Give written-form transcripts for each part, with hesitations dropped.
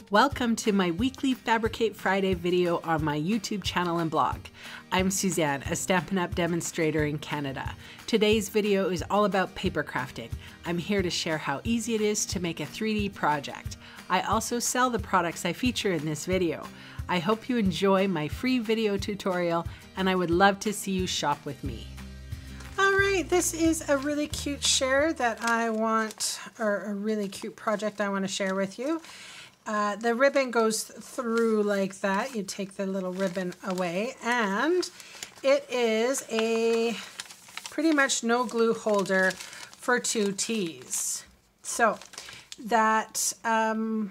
Welcome to my weekly Fabricate Friday video on my YouTube channel and blog. I'm Suzanne, a Stampin' Up! Demonstrator in Canada. Today's video is all about paper crafting. I'm here to share how easy it is to make a 3D project. I also sell the products I feature in this video. I hope you enjoy my free video tutorial, and I would love to see you shop with me. All right, this is a really cute share that I want, or a really cute project I want to share with you. The ribbon goes through like that. You take the little ribbon away, and it is a pretty much no glue holder for 2 teas. So that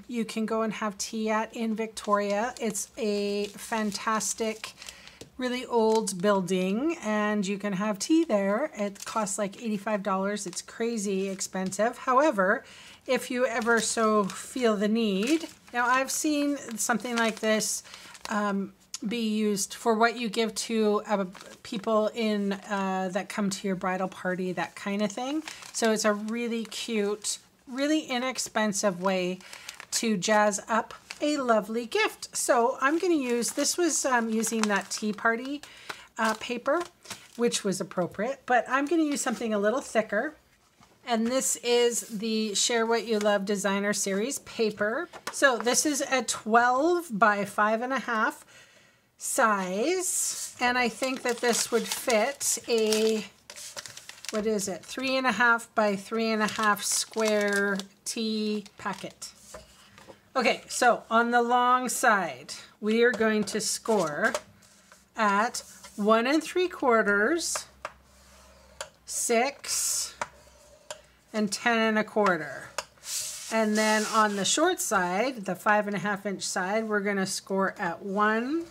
you can go and have tea at in Victoria. It's a fantastic, really old building, and you can have tea there. It costs like $85. It's crazy expensive. However, if you ever so feel the need, now I've seen something like this be used for what you give to people in that come to your bridal party, that kind of thing. So it's a really cute, really inexpensive way to jazz up a lovely gift. So I'm going to use, this was using that tea party paper, which was appropriate, but I'm going to use something a little thicker. And this is the Share What You Love Designer Series paper. So this is a 12 by 5.5 size. And I think that this would fit a, what is it, 3.5 by 3.5 square tea packet. Okay, so on the long side, we are going to score at 1 3/4, 6, and 10 1/4. And then on the short side, the 5.5-inch side, we're going to score at 1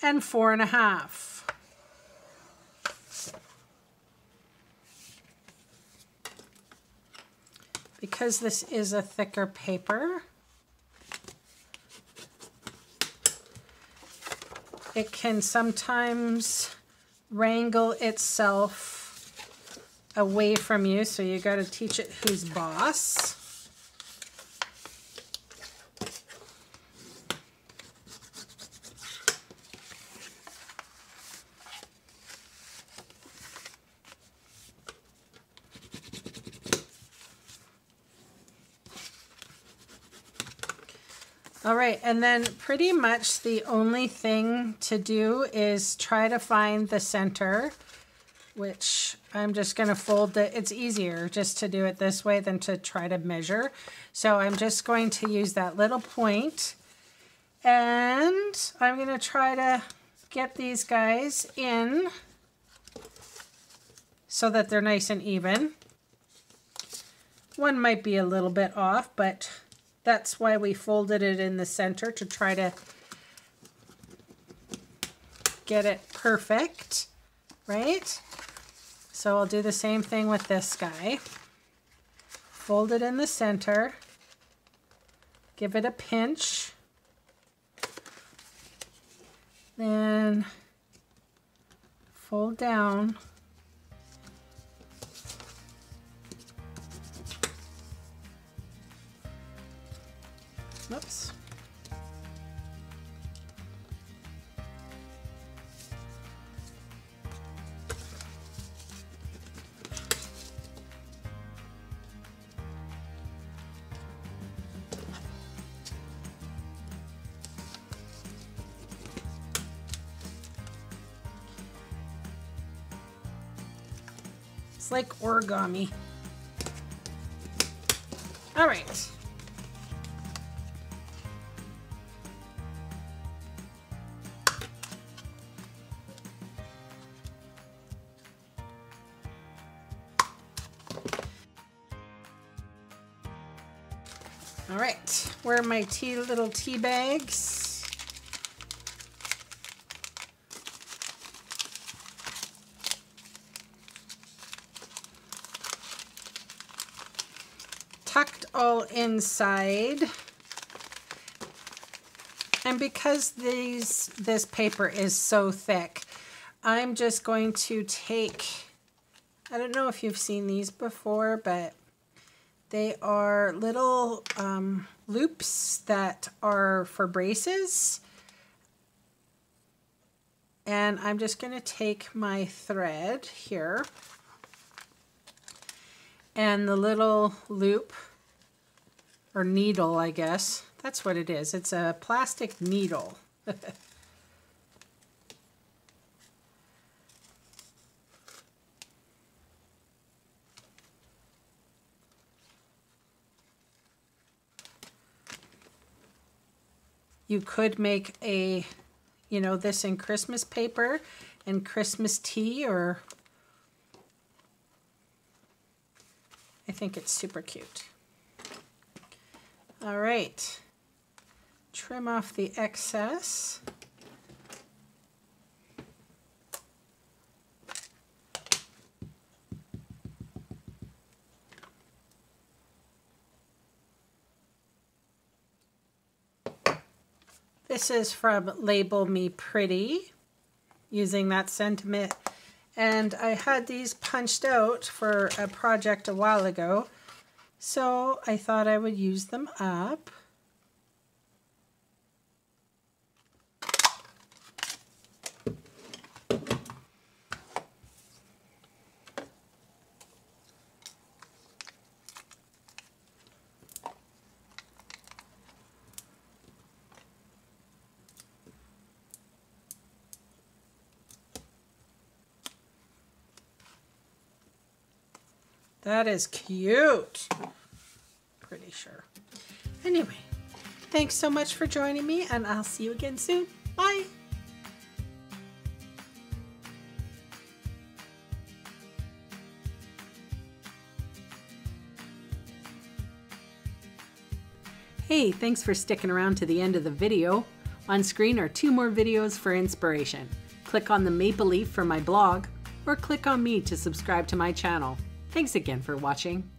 and 4.5. Because this is a thicker paper, it can sometimes wrangle itself away from you, so you got to teach it who's boss. All right, and then pretty much the only thing to do is try to find the center, which I'm just going to fold it. It's easier just to do it this way than to try to measure. So I'm just going to use that little point, and I'm going to try to get these guys in so that they're nice and even. One might be a little bit off, but that's why we folded it in the center, to try to get it perfect, right? So I'll do the same thing with this guy. Fold it in the center, give it a pinch, then fold down. Whoops. It's like origami. All right. All right, where are my little tea bags? Tucked all inside. And because this paper is so thick, I'm just going to take, I don't know if you've seen these before, but they are little loops that are for braces. And I'm just going to take my thread here and the little loop, or needle, I guess. That's what it is. It's a plastic needle. You could make a, you know, this in Christmas paper and Christmas tea, or I think it's super cute. All right, trim off the excess. This is from Label Me Pretty, using that sentiment. And I had these punched out for a project a while ago, so I thought I would use them up. That is cute. Pretty sure. Anyway, thanks so much for joining me, and I'll see you again soon. Bye. Hey, thanks for sticking around to the end of the video. On screen are 2 more videos for inspiration. Click on the maple leaf for my blog, or click on me to subscribe to my channel. Thanks again for watching.